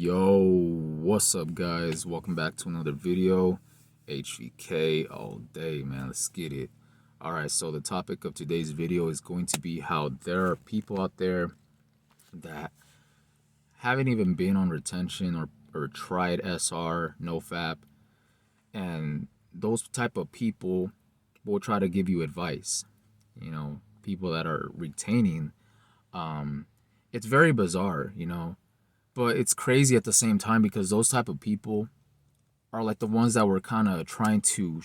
Yo, what's up, guys? Welcome back to another video. HVK all day, man. Let's get it. All right, so the topic of today's video is going to be how there are people out there that haven't even been on retention or tried SR, nofap, and those type of people will try to give you advice. People that are retaining. It's very bizarre. But it's crazy at the same time because those type of people are like the ones that we're kind of trying to,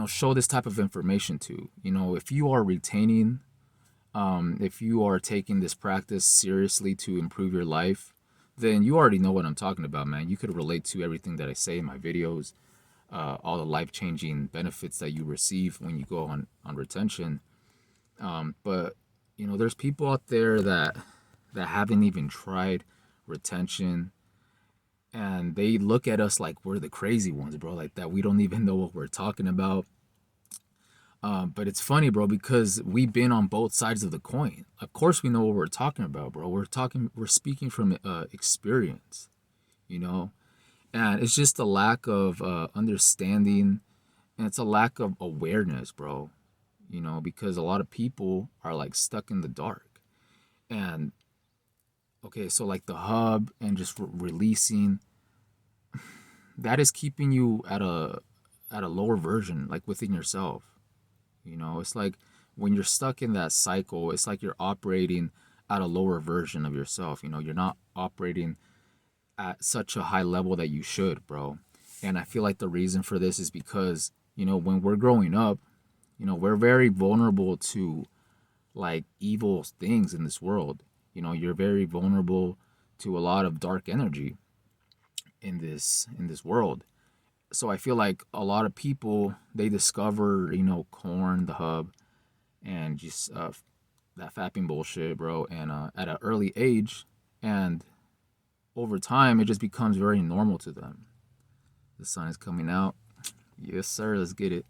show this type of information to. If you are retaining, if you are taking this practice seriously to improve your life, then you already know what I'm talking about, man. You could relate to everything that I say in my videos, all the life-changing benefits that you receive when you go on retention. But there's people out there that haven't even tried retention, and they look at us like we're the crazy ones, bro, like that we don't even know what we're talking about. But it's funny, bro, because we've been on both sides of the coin. Of course we know what we're talking about, bro. We're speaking from experience, and it's just a lack of understanding, and it's a lack of awareness, bro, because a lot of people are like stuck in the dark. And okay, so like the hub and just releasing, that is keeping you at a lower version, like within yourself. It's like when you're stuck in that cycle, it's like you're operating at a lower version of yourself. You're not operating at such a high level that you should, bro. And I feel like the reason for this is because, when we're growing up, we're very vulnerable to like evil things in this world. You're very vulnerable to a lot of dark energy in this world. So I feel like a lot of people, they discover, corn, the hub, and just that fapping bullshit, bro, and at an early age, and over time it just becomes very normal to them. The sun is coming out. Yes, sir. Let's get it.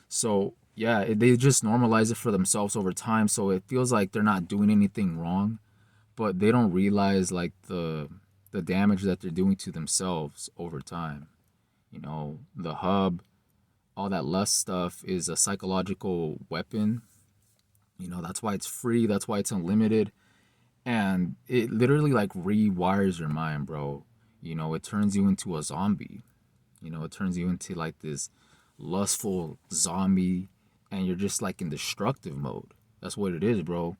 So yeah, they just normalize it for themselves over time. So it feels like they're not doing anything wrong, but they don't realize like the damage that they're doing to themselves over time. The hub, all that lust stuff is a psychological weapon. That's why it's free. That's why it's unlimited. And it literally like rewires your mind, bro. It turns you into a zombie. It turns you into like this lustful zombie, and you're just like in destructive mode. That's what it is, bro.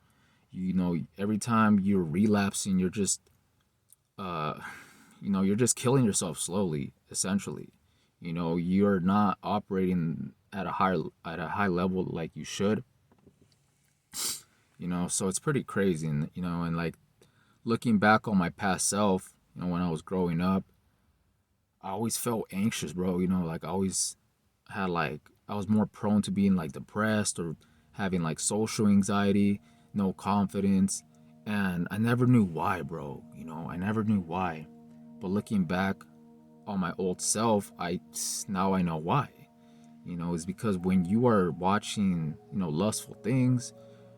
Every time you're relapsing, you're just you're just killing yourself slowly, essentially. You're not operating at a high level like you should. So it's pretty crazy. And like looking back on my past self, when I was growing up, I always felt anxious, bro. Like I always had like, I was more prone to being like depressed or having like social anxiety, no confidence. And I never knew why, bro. I never knew why. But looking back on my old self, now I know why. It's because when you are watching, lustful things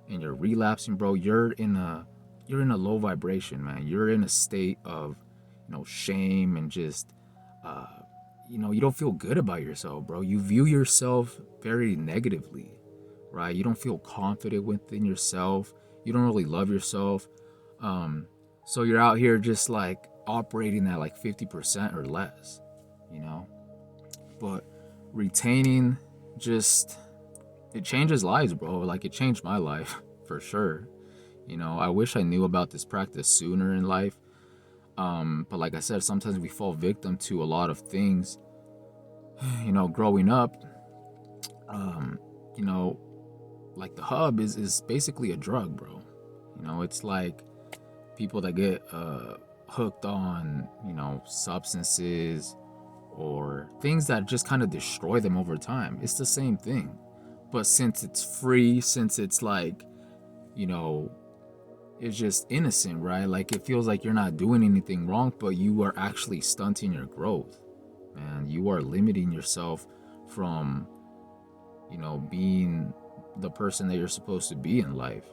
and you're relapsing, bro, you're in a low vibration, man. You're in a state of, shame, and just you don't feel good about yourself, bro. You view yourself very negatively, right? You don't feel confident within yourself. You don't really love yourself. So you're out here just like operating at like 50% or less, But retaining, just, it changes lives, bro. Like it changed my life for sure. I wish I knew about this practice sooner in life. But like I said, sometimes we fall victim to a lot of things. Growing up, um, you know, like the hub is basically a drug, bro. It's like people that get hooked on, substances or things that just kind of destroy them over time. It's the same thing. But since it's free, since it's like, you know, it's just innocent, right? Like it feels like you're not doing anything wrong, but you are actually stunting your growth, man. You are limiting yourself from, being the person that you're supposed to be in life.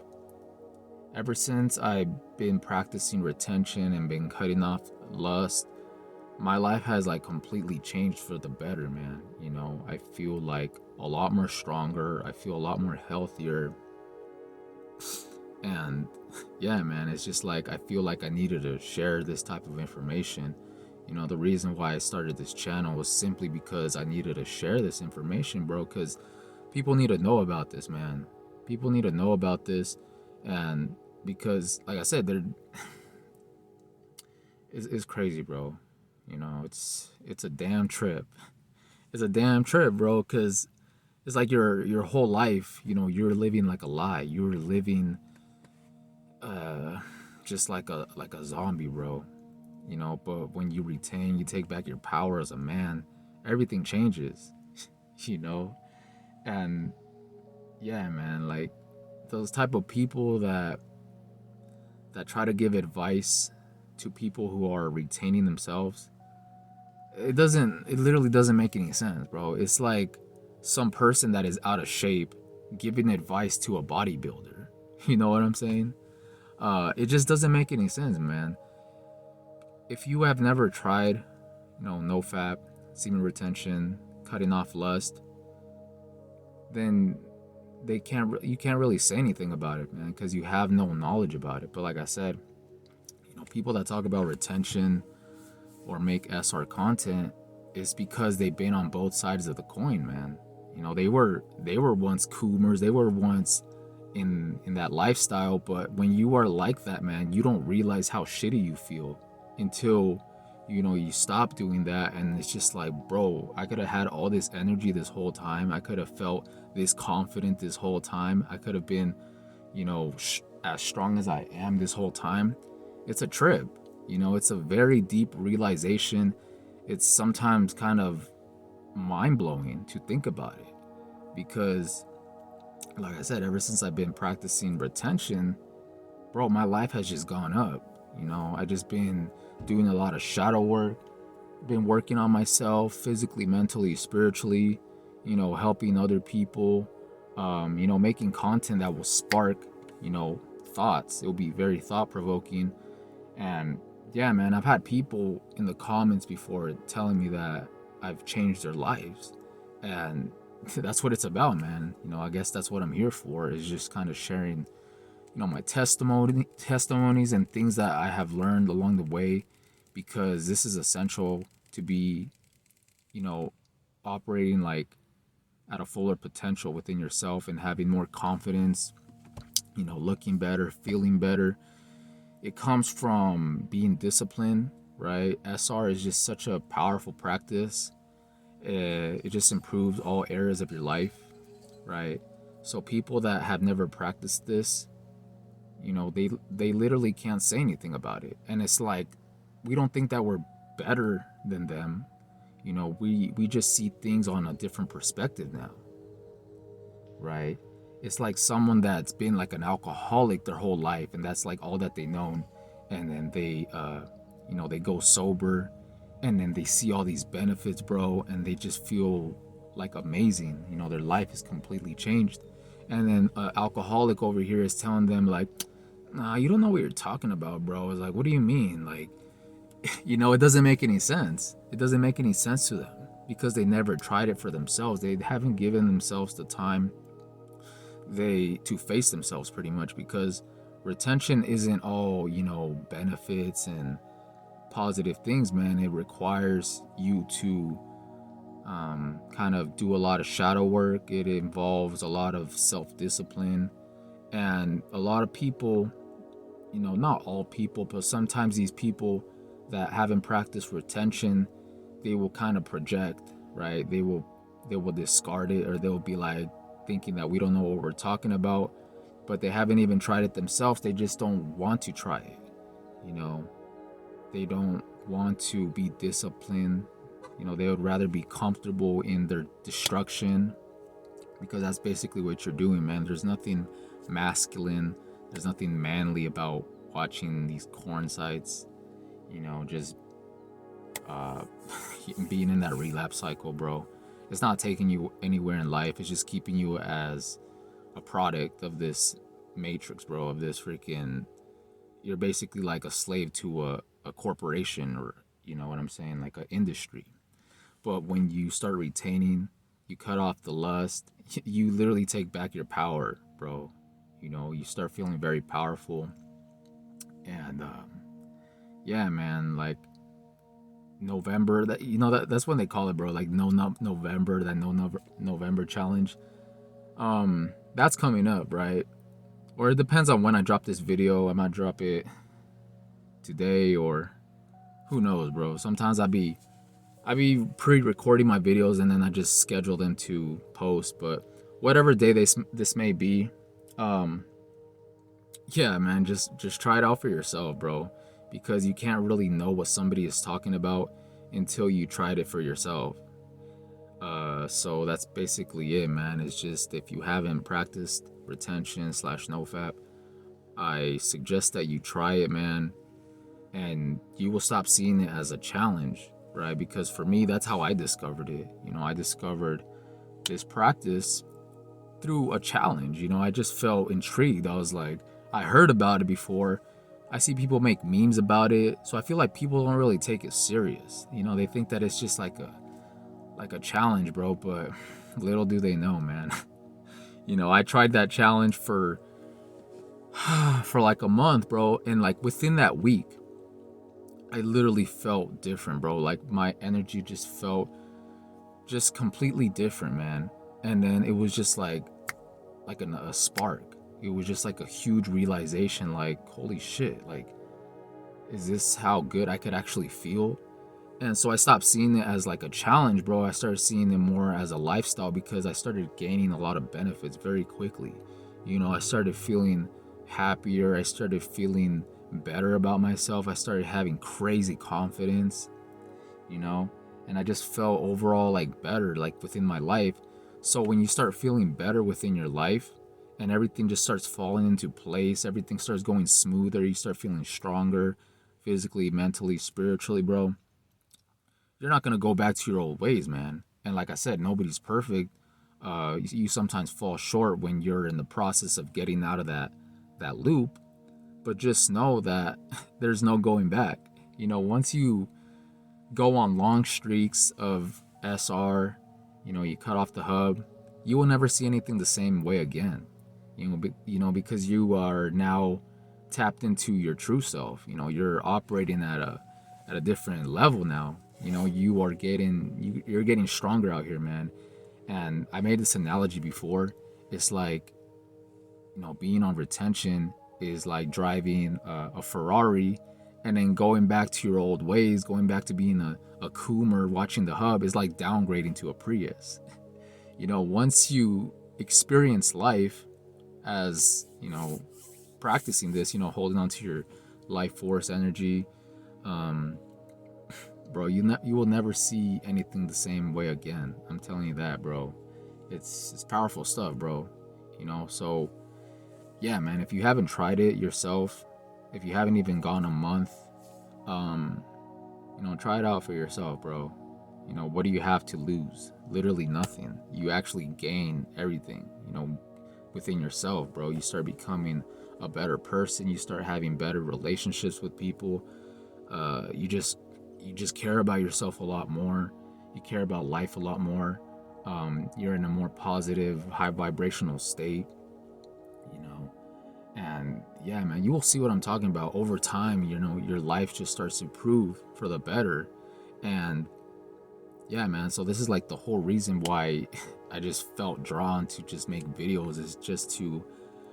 Ever since I've been practicing retention and been cutting off lust, my life has like completely changed for the better, man. You know, I feel like a lot more stronger. I feel a lot more healthier. And yeah, man, it's just like I feel like I needed to share this type of information. You know, the reason why I started this channel was simply because I needed to share this information, bro, because people need to know about this, man. People need to know about this. And because, like I said, it's crazy, bro. You know, it's a damn trip. It's a damn trip, bro, because it's like your whole life, you know, you're living like a lie. You're living uh just like a zombie, bro. You know, but when you retain, you take back your power as a man, everything changes. You know? And yeah, man, like those type of people that try to give advice to people who are retaining themselves, it literally doesn't make any sense, bro. It's like some person that is out of shape giving advice to a bodybuilder. You know what I'm saying? It just doesn't make any sense, man. If you have never tried, you know, nofap, semen retention, cutting off lust, then you can't really say anything about it, man, because you have no knowledge about it. But like I said, you know, people that talk about retention or make SR content is because they've been on both sides of the coin, man. You know, they were once coomers, they were once in that lifestyle, but when you are like that, man, you don't realize how shitty you feel until you know you stop doing that. And it's just like, bro, I could have had all this energy this whole time. I could have felt this confident this whole time. I could have been, you know, as strong as I am this whole time. It's a trip. You know, it's a very deep realization. It's sometimes kind of mind-blowing to think about it, because like I said, ever since I've been practicing retention, bro, my life has just gone up. You know, I just been doing a lot of shadow work, been working on myself physically, mentally, spiritually, you know, helping other people, you know, making content that will spark, you know, thoughts. It'll be very thought provoking. And yeah, man, I've had people in the comments before telling me that I've changed their lives. And that's what it's about, man. You know, I guess that's what I'm here for, is just kind of sharing, you know, my testimonies and things that I have learned along the way, because this is essential to be, you know, operating like at a fuller potential within yourself and having more confidence, you know, looking better, feeling better. It comes from being disciplined, right? SR is just such a powerful practice. It just improves all areas of your life, right? So people that have never practiced this, you know, they literally can't say anything about it. And it's like, we don't think that we're better than them. You know, we just see things on a different perspective now, right? It's like someone that's been like an alcoholic their whole life, and that's like all that they known. And then they you know, they go sober, and then they see all these benefits, bro, and they just feel like amazing. You know, their life is completely changed. And then alcoholic over here is telling them like, nah, you don't know what you're talking about, bro. It's like, what do you mean? Like, you know, it doesn't make any sense. It doesn't make any sense to them because they never tried it for themselves. They haven't given themselves the time to face themselves, pretty much, because retention isn't all, you know, benefits and positive things, man. It requires you to kind of do a lot of shadow work. It involves a lot of self-discipline, and a lot of people, you know, not all people, but sometimes these people that haven't practiced retention, they will kind of project, right? They will discard it, or they'll be like thinking that we don't know what we're talking about, but they haven't even tried it themselves. They just don't want to try it. You know, they don't want to be disciplined. You know, they would rather be comfortable in their destruction, because that's basically what you're doing, man. There's nothing masculine, there's nothing manly about watching these corn sites, you know, just uh, being in that relapse cycle, bro. It's not taking you anywhere in life. It's just keeping you as a product of this matrix, bro, of this freaking, you're basically like a slave to a corporation, or you know what I'm saying, like an industry. But when you start retaining, you cut off the lust, you literally take back your power, bro. You know, you start feeling very powerful. And yeah, man, like November, that you know, that's when they call it, bro, like no November, that November challenge. That's coming up, right? Or it depends on when I drop this video. I might drop it today, or who knows, bro. Sometimes I be pre-recording my videos and then I just schedule them to post. But whatever day this may be, um, yeah, man, just try it out for yourself, bro, because you can't really know what somebody is talking about until you tried it for yourself. So that's basically it, man. It's just, if you haven't practiced retention slash nofap, I suggest that you try it, man, and you will stop seeing it as a challenge, right? Because for me, that's how I discovered it. You know, I discovered this practice through a challenge. You know, I just felt intrigued. I was like, I heard about it before. I see people make memes about it. So I feel like people don't really take it serious. You know, they think that it's just like a challenge, bro, but little do they know, man. You know, I tried that challenge for for like a month, bro, and like within that week, I literally felt different, bro. Like my energy just felt just completely different, man. And then it was just like a spark. It was just like a huge realization, like, holy shit, like, is this how good I could actually feel? And so I stopped seeing it as like a challenge, bro. I started seeing it more as a lifestyle, because I started gaining a lot of benefits very quickly. You know, I started feeling happier. I started feeling better about myself. I started having crazy confidence, you know, and I just felt overall like better, like within my life. So when you start feeling better within your life and everything just starts falling into place, everything starts going smoother, you start feeling stronger physically, mentally, spiritually, bro, you're not going to go back to your old ways, man. And like I said, nobody's perfect. You sometimes fall short when you're in the process of getting out of that loop, but just know that there's no going back. You know, once you go on long streaks of SR, you know, you cut off the hub, you will never see anything the same way again. Because you are now tapped into your true self. You know, you're operating at a different level now. You know, you're getting stronger out here, man. And I made this analogy before. It's like, you know, being on retention is like driving a Ferrari, and then going back to your old ways, going back to being a Coomer watching the hub is like downgrading to a Prius. You know, once you experience life as, you know, practicing this, you know, holding on to your life force energy, um, bro, you will never see anything the same way again. I'm telling you that, bro. It's powerful stuff, bro. You know, so yeah, man, if you haven't tried it yourself, if you haven't even gone a month, um, you know, try it out for yourself, bro. You know, what do you have to lose? Literally nothing. You actually gain everything, you know, within yourself, bro. You start becoming a better person. You start having better relationships with people. You just care about yourself a lot more. You care about life a lot more. You're in a more positive, high vibrational state, you know. And yeah, man, you will see what I'm talking about over time. You know, your life just starts to improve for the better. And yeah, man, so this is like the whole reason why I just felt drawn to just make videos, is just to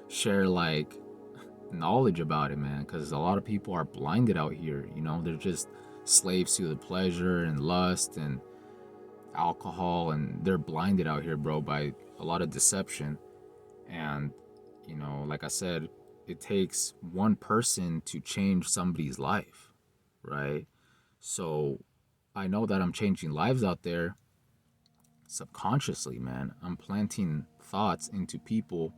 share like knowledge about it, man, because a lot of people are blinded out here. You know, they're just slaves to the pleasure and lust and alcohol, and they're blinded out here, bro, by a lot of deception. And you know, like I said, it takes one person to change somebody's life, right? So I know that I'm changing lives out there subconsciously, man. I'm planting thoughts into people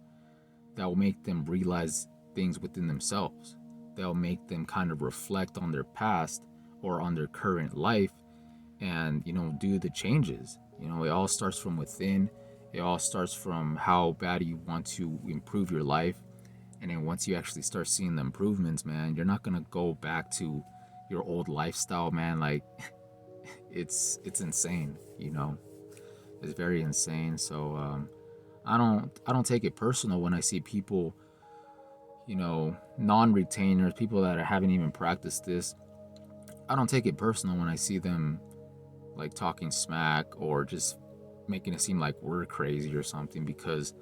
that will make them realize things within themselves. That'll make them kind of reflect on their past or on their current life, and, you know, do the changes. You know, it all starts from within. It all starts from how bad you want to improve your life. And then once you actually start seeing the improvements, man, you're not gonna go back to your old lifestyle, man. Like it's insane, you know. It's very insane. So I don't take it personal when I see people, you know, non-retainers, people that haven't even practiced this. I don't take it personal when I see them like talking smack or just making it seem like we're crazy or something because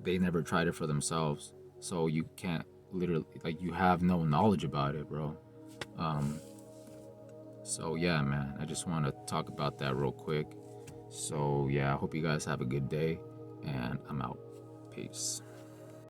they never tried it for themselves. So you can't literally, like, you have no knowledge about it, bro. Um, so yeah, man, I just want to talk about that real quick. So yeah, I hope you guys have a good day, and I'm out. Peace.